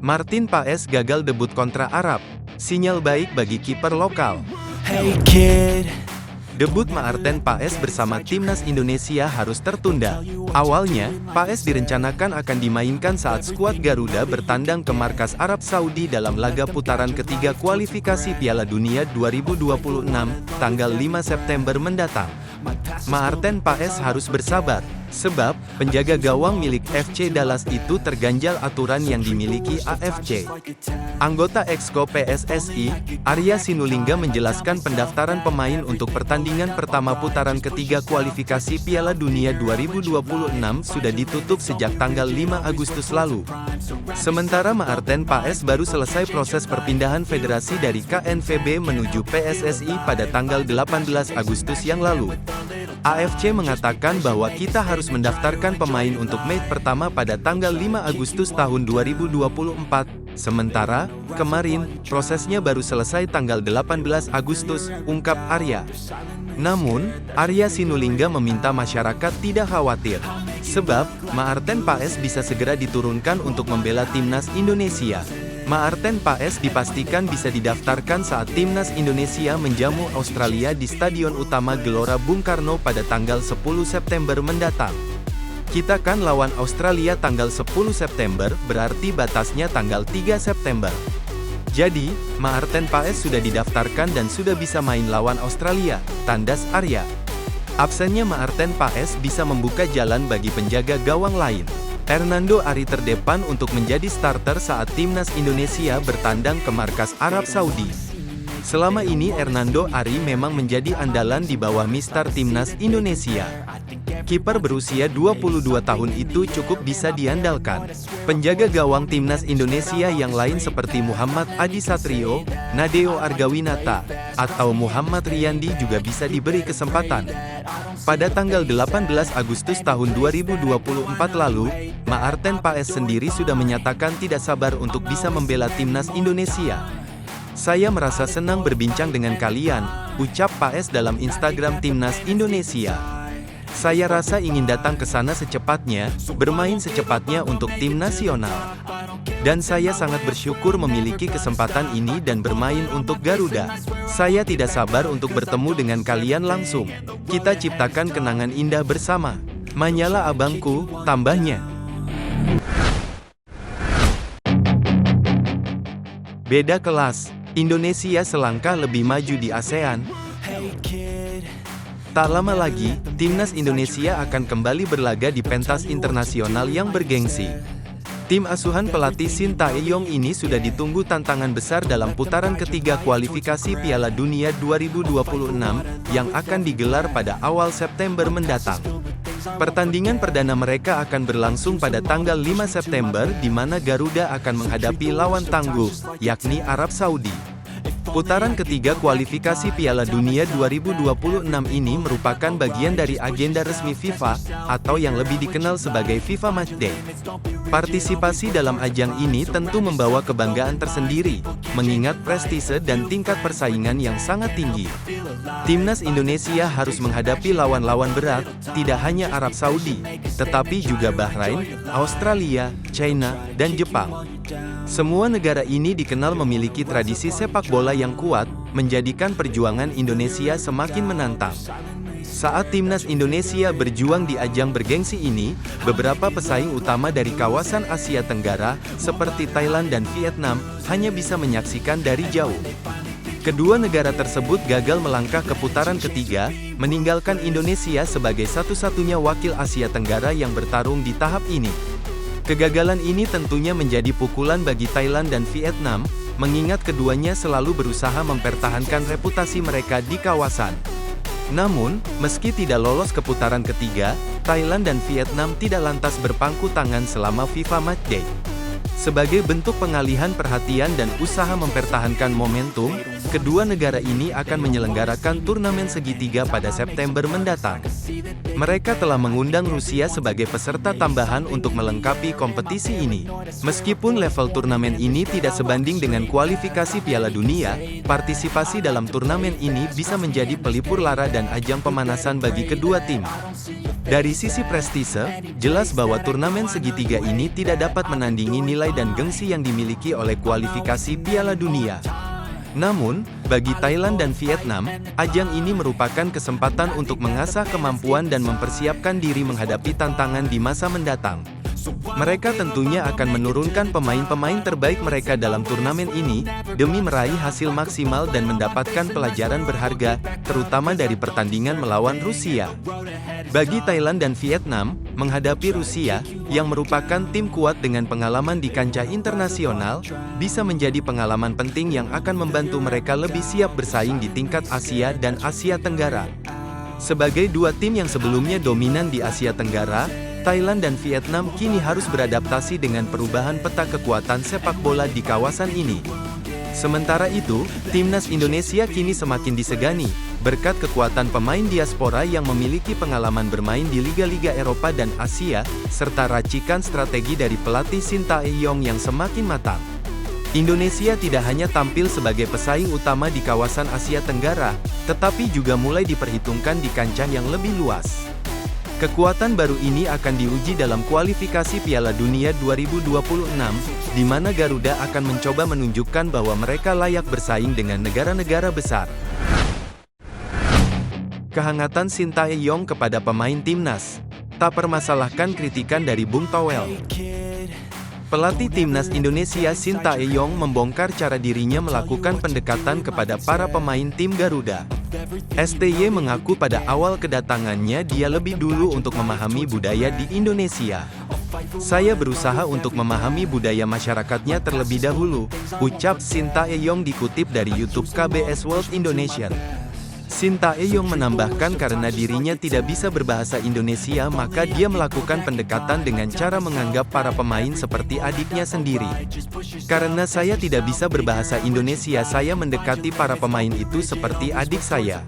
Martin Paes gagal debut kontra Arab. Sinyal baik bagi kiper lokal. Hey kid. Debut Maarten Paes bersama timnas Indonesia harus tertunda. Awalnya, Paes direncanakan akan dimainkan saat skuad Garuda bertandang ke markas Arab Saudi dalam laga putaran ketiga kualifikasi Piala Dunia 2026, tanggal 5 September mendatang. Maarten Paes harus bersabar, sebab penjaga gawang milik FC Dallas itu terganjal aturan yang dimiliki AFC. Anggota Exco PSSI, Arya Sinulinga menjelaskan pendaftaran pemain untuk pertandingan pertama putaran ketiga kualifikasi Piala Dunia 2026 sudah ditutup sejak tanggal 5 Agustus lalu. Sementara Maarten Paes baru selesai proses perpindahan federasi dari KNVB menuju PSSI pada tanggal 18 Agustus yang lalu. AFC mengatakan bahwa kita harus mendaftarkan pemain untuk match pertama pada tanggal 5 Agustus tahun 2024, sementara, kemarin, prosesnya baru selesai tanggal 18 Agustus, ungkap Arya. Namun, Arya Sinulinga meminta masyarakat tidak khawatir, sebab, Maarten Paes bisa segera diturunkan untuk membela timnas Indonesia. Maarten Paes dipastikan bisa didaftarkan saat timnas Indonesia menjamu Australia di Stadion Utama Gelora Bung Karno pada tanggal 10 September mendatang. Kita kan lawan Australia tanggal 10 September, berarti batasnya tanggal 3 September. Jadi, Maarten Paes sudah didaftarkan dan sudah bisa main lawan Australia, tandas Arya. Absennya Maarten Paes bisa membuka jalan bagi penjaga gawang lain. Hernando Ari terdepan untuk menjadi starter saat timnas Indonesia bertandang ke markas Arab Saudi. Selama ini Hernando Ari memang menjadi andalan di bawah Mister Timnas Indonesia. Kiper berusia 22 tahun itu cukup bisa diandalkan. Penjaga gawang timnas Indonesia yang lain seperti Muhammad Adi Satrio, Nadeo Argawinata, atau Muhammad Riyandi juga bisa diberi kesempatan. Pada tanggal 18 Agustus tahun 2024 lalu, Maarten Paes sendiri sudah menyatakan tidak sabar untuk bisa membela timnas Indonesia. Saya merasa senang berbincang dengan kalian, ucap Paes dalam Instagram timnas Indonesia. Saya rasa ingin datang ke sana secepatnya, bermain secepatnya untuk tim nasional. Dan saya sangat bersyukur memiliki kesempatan ini dan bermain untuk Garuda. Saya tidak sabar untuk bertemu dengan kalian langsung. Kita ciptakan kenangan indah bersama. Manyalah abangku, tambahnya. Beda kelas, Indonesia selangkah lebih maju di ASEAN. Tak lama lagi, timnas Indonesia akan kembali berlaga di pentas internasional yang bergengsi. Tim asuhan pelatih Shin Tae-yong ini sudah ditunggu tantangan besar dalam putaran ketiga kualifikasi Piala Dunia 2026 yang akan digelar pada awal September mendatang. Pertandingan perdana mereka akan berlangsung pada tanggal 5 September di mana Garuda akan menghadapi lawan tangguh, yakni Arab Saudi. Putaran ketiga kualifikasi Piala Dunia 2026 ini merupakan bagian dari agenda resmi FIFA, atau yang lebih dikenal sebagai FIFA Matchday. Partisipasi dalam ajang ini tentu membawa kebanggaan tersendiri, mengingat prestise dan tingkat persaingan yang sangat tinggi. Timnas Indonesia harus menghadapi lawan-lawan berat, tidak hanya Arab Saudi, tetapi juga Bahrain, Australia, China, dan Jepang. Semua negara ini dikenal memiliki tradisi sepak bola yang kuat, menjadikan perjuangan Indonesia semakin menantang. Saat timnas Indonesia berjuang di ajang bergengsi ini, beberapa pesaing utama dari kawasan Asia Tenggara, seperti Thailand dan Vietnam, hanya bisa menyaksikan dari jauh. Kedua negara tersebut gagal melangkah ke putaran ketiga, meninggalkan Indonesia sebagai satu-satunya wakil Asia Tenggara yang bertarung di tahap ini. Kegagalan ini tentunya menjadi pukulan bagi Thailand dan Vietnam, mengingat keduanya selalu berusaha mempertahankan reputasi mereka di kawasan. Namun, meski tidak lolos ke putaran ketiga, Thailand dan Vietnam tidak lantas berpangku tangan selama FIFA Matchday. Sebagai bentuk pengalihan perhatian dan usaha mempertahankan momentum, kedua negara ini akan menyelenggarakan turnamen segitiga pada September mendatang. Mereka telah mengundang Rusia sebagai peserta tambahan untuk melengkapi kompetisi ini. Meskipun level turnamen ini tidak sebanding dengan kualifikasi Piala Dunia, partisipasi dalam turnamen ini bisa menjadi pelipur lara dan ajang pemanasan bagi kedua tim. Dari sisi prestise, jelas bahwa turnamen segitiga ini tidak dapat menandingi nilai dan gengsi yang dimiliki oleh kualifikasi Piala Dunia. Namun, bagi Thailand dan Vietnam, ajang ini merupakan kesempatan untuk mengasah kemampuan dan mempersiapkan diri menghadapi tantangan di masa mendatang. Mereka tentunya akan menurunkan pemain-pemain terbaik mereka dalam turnamen ini, demi meraih hasil maksimal dan mendapatkan pelajaran berharga, terutama dari pertandingan melawan Rusia. Bagi Thailand dan Vietnam, menghadapi Rusia, yang merupakan tim kuat dengan pengalaman di kancah internasional, bisa menjadi pengalaman penting yang akan membantu mereka lebih siap bersaing di tingkat Asia dan Asia Tenggara. Sebagai dua tim yang sebelumnya dominan di Asia Tenggara, Thailand dan Vietnam kini harus beradaptasi dengan perubahan peta kekuatan sepak bola di kawasan ini. Sementara itu, timnas Indonesia kini semakin disegani, berkat kekuatan pemain diaspora yang memiliki pengalaman bermain di liga-liga Eropa dan Asia, serta racikan strategi dari pelatih Sintayong yang semakin matang. Indonesia tidak hanya tampil sebagai pesaing utama di kawasan Asia Tenggara, tetapi juga mulai diperhitungkan di kancah yang lebih luas. Kekuatan baru ini akan diuji dalam kualifikasi Piala Dunia 2026, di mana Garuda akan mencoba menunjukkan bahwa mereka layak bersaing dengan negara-negara besar. Kehangatan Sintayong kepada pemain timnas. Tak permasalahkan kritikan dari Bung Toel. Pelatih timnas Indonesia Sintayong membongkar cara dirinya melakukan pendekatan kepada para pemain tim Garuda. STY mengaku pada awal kedatangannya dia lebih dulu untuk memahami budaya di Indonesia. Saya berusaha untuk memahami budaya masyarakatnya terlebih dahulu, ucap Sintayong dikutip dari YouTube KBS World Indonesia. Sintayong menambahkan karena dirinya tidak bisa berbahasa Indonesia maka dia melakukan pendekatan dengan cara menganggap para pemain seperti adiknya sendiri. Karena saya tidak bisa berbahasa Indonesia saya mendekati para pemain itu seperti adik saya.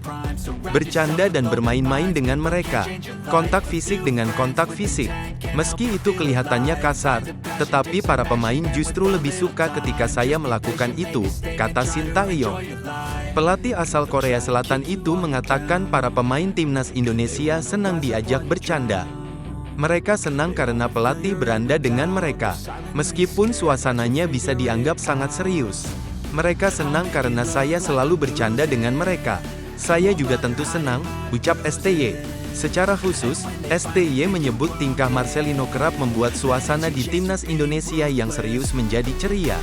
Bercanda dan bermain-main dengan mereka. Kontak fisik dengan kontak fisik. Meski itu kelihatannya kasar, tetapi para pemain justru lebih suka ketika saya melakukan itu, kata Sintayong. Pelatih asal Korea Selatan itu mengatakan para pemain timnas Indonesia senang diajak bercanda. Mereka senang karena pelatih beranda dengan mereka, meskipun suasananya bisa dianggap sangat serius. Mereka senang karena saya selalu bercanda dengan mereka. Saya juga tentu senang, ucap STY. Secara khusus, STY menyebut tingkah Marcelino kerap membuat suasana di timnas Indonesia yang serius menjadi ceria.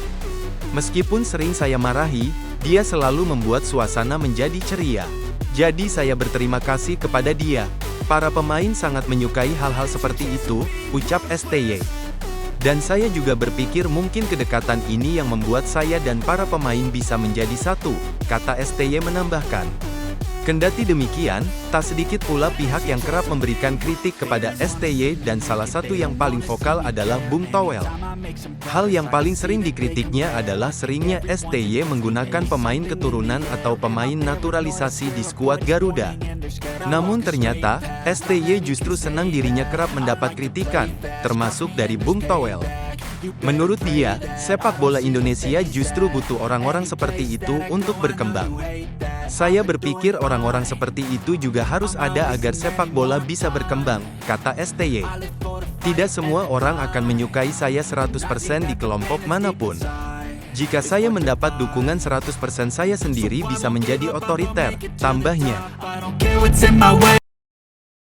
Meskipun sering saya marahi, dia selalu membuat suasana menjadi ceria. Jadi saya berterima kasih kepada dia. Para pemain sangat menyukai hal-hal seperti itu, ucap STY. Dan saya juga berpikir mungkin kedekatan ini yang membuat saya dan para pemain bisa menjadi satu, kata STY menambahkan. Kendati demikian, tak sedikit pula pihak yang kerap memberikan kritik kepada STY dan salah satu yang paling vokal adalah Bung Toel. Hal yang paling sering dikritiknya adalah seringnya STY menggunakan pemain keturunan atau pemain naturalisasi di skuad Garuda. Namun ternyata, STY justru senang dirinya kerap mendapat kritikan, termasuk dari Bung Toel. Menurut dia, sepak bola Indonesia justru butuh orang-orang seperti itu untuk berkembang. Saya berpikir orang-orang seperti itu juga harus ada agar sepak bola bisa berkembang, kata STY. Tidak semua orang akan menyukai saya 100% di kelompok manapun. Jika saya mendapat dukungan 100% saya sendiri bisa menjadi otoriter, tambahnya.